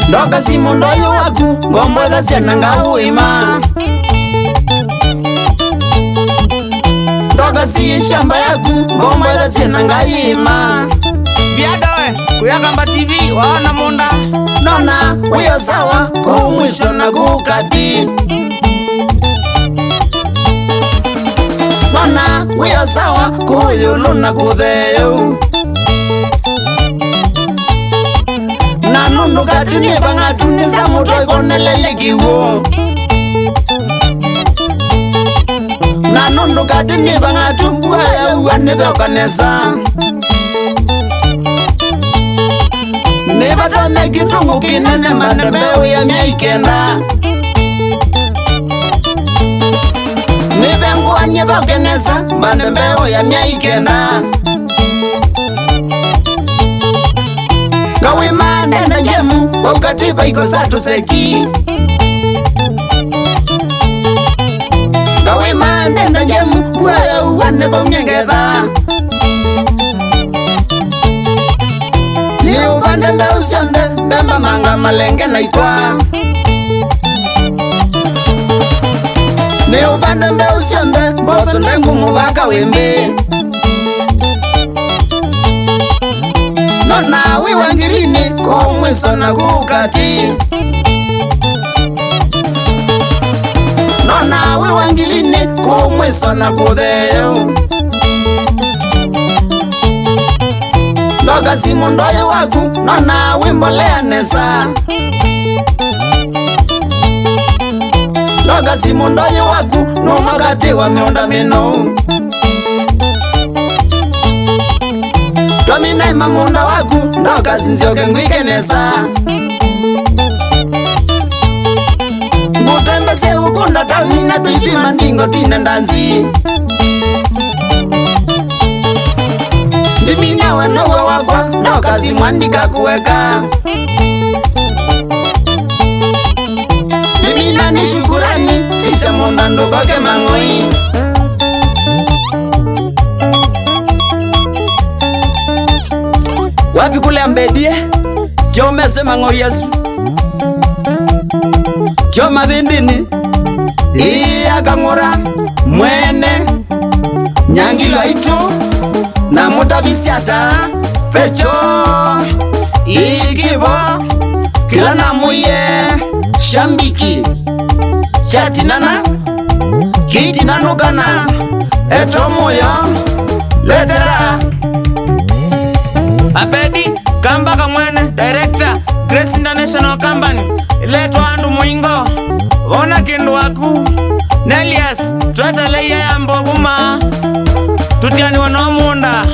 Ndoka si mundoyo waku ngombwetha ciana ngawima. Ndoka si shamba yaku ngombwetha ciana ngayima. Biadoe kuyakamba TV waona munda Nona uyo sawa kumwisho na kukati. Nona uyo sawa kuyulu na kutheyo. Nundu katini bangatu ninsa muto iponelele kiwo. Nundu katini bangatu mbuaya uwane beokanesa. Nibatone kitungu kinene mandembeu ya miaikenda. Nibenguanye beokanesa mandembeu ya miaikenda. Kawima nenda jemu wakatiba iko satu seki. Kawima nenda jemu wewe uwane baunyengedha. Ni ubande mbeusionde bemba manga malenge na itwa. Ni ubande mbeusionde boso ndengu mubaka wimbi. Nona wiwangirini kumwiso na kukati. Nona wiwangirini kumwiso na kutheyo. Ndoka si mundoyo waku nona wimbolea nesa. Ndoka si mundoyo waku numagati wa miunda minu. Twamina mamunda waku ndoka sinzioke ngwike nesa. Ngutembese ukunda tanina tuithima ndingo tuine ndanzi. Ndimina wenowe wakwa ndoka simwandika kuweka. Ndimina ni shukurani sise munda ndukoke mangoi. Wapi kule ambedie Chome sema ngo Yesu Choma bindini Iya kangura Mwene Nyangilo itu Na mutabisiata Pecho Ikibo Kila namuye Shambiki Chatinana Kitinanugana Eto moyo Letera Abedi Kamba Kamwene Director Grace International Company Iletwa andu muingo Wona kindu waku Nelias Tweta leia ya mboguma Tutiani wanomunda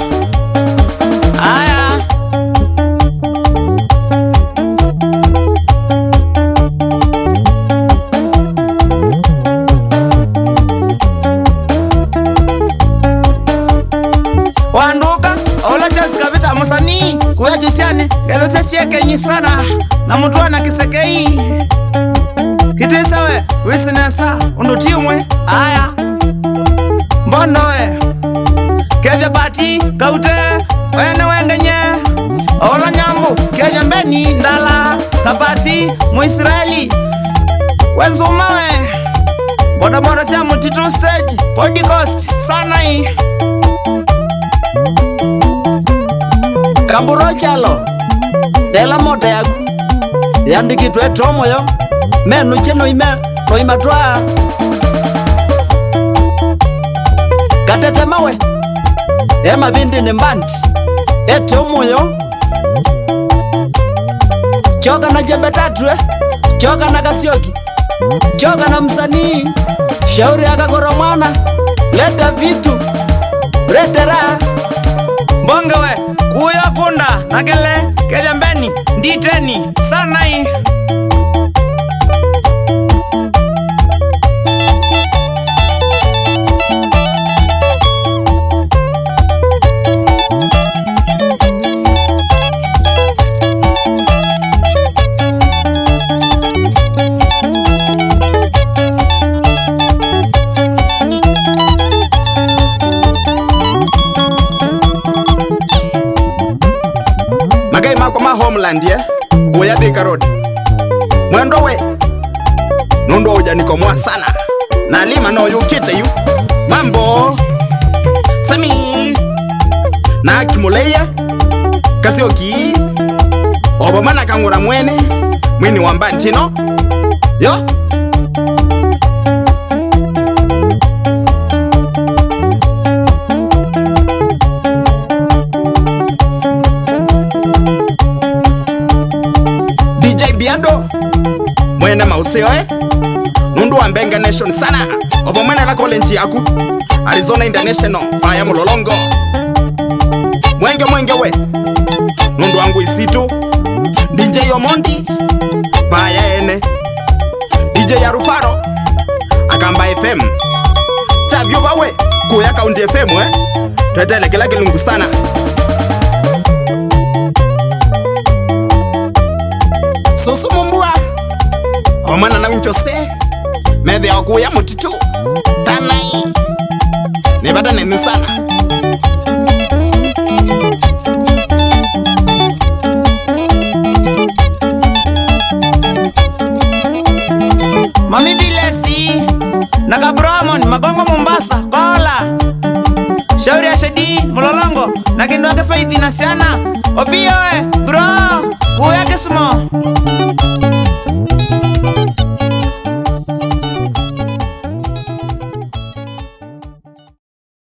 Aya Wanduka Ola Jessica Vita Musani Kuya jusiane Gelo chesieke nyisana Na mutuwa kisekei Kitisawe Wisinesa Undutimwe Aya Mbondoe Keze bati Kaute Wene wengenye Ola nyambu Kenya mbeni Ndala Kapati Muisraeli Wenzumawe Boda boda siya mutitu stage Podcast Sanai Kamburo chalo Dela mote yaku Yandiki tue tomo yo Menu cheno ime No imatwa Katete mawe Ema bindi ni mbandi Tomo yo Choga na jembe tatu Choga na Kasioki Choga na msanii Shauri akakoromana Leta vitu Retera Bongewe Kuya kunda Nakele Kejambeni Nditeni Sanai landie kuya Thika Road mwendo we nundo ujanikomwa sana na lima no yukite yu mambo Sami na Kimuleya Kasioki obomana kangura mwini wamba ntino yo DJ Biando mwene mauseo nundu wa Mbenga Nation sana obomana la kolenji yaku Arizona International fire mulolongo mwenge we nundu wangu isitu DJ Omondi fire ene DJ ya Rufaro Akamba FM chavyo bawe kuya County FM twetele kila kilungu sana susu mumbua omana na unchose medhe ya kuya mutitu tanai nebata nenu sana Mami Bilesi na Kabromon Magongo Mombasa Kola Shauri ya Shedi Mulolongo na Kendo wake Faith na Siana Opioe bro kuya Kismo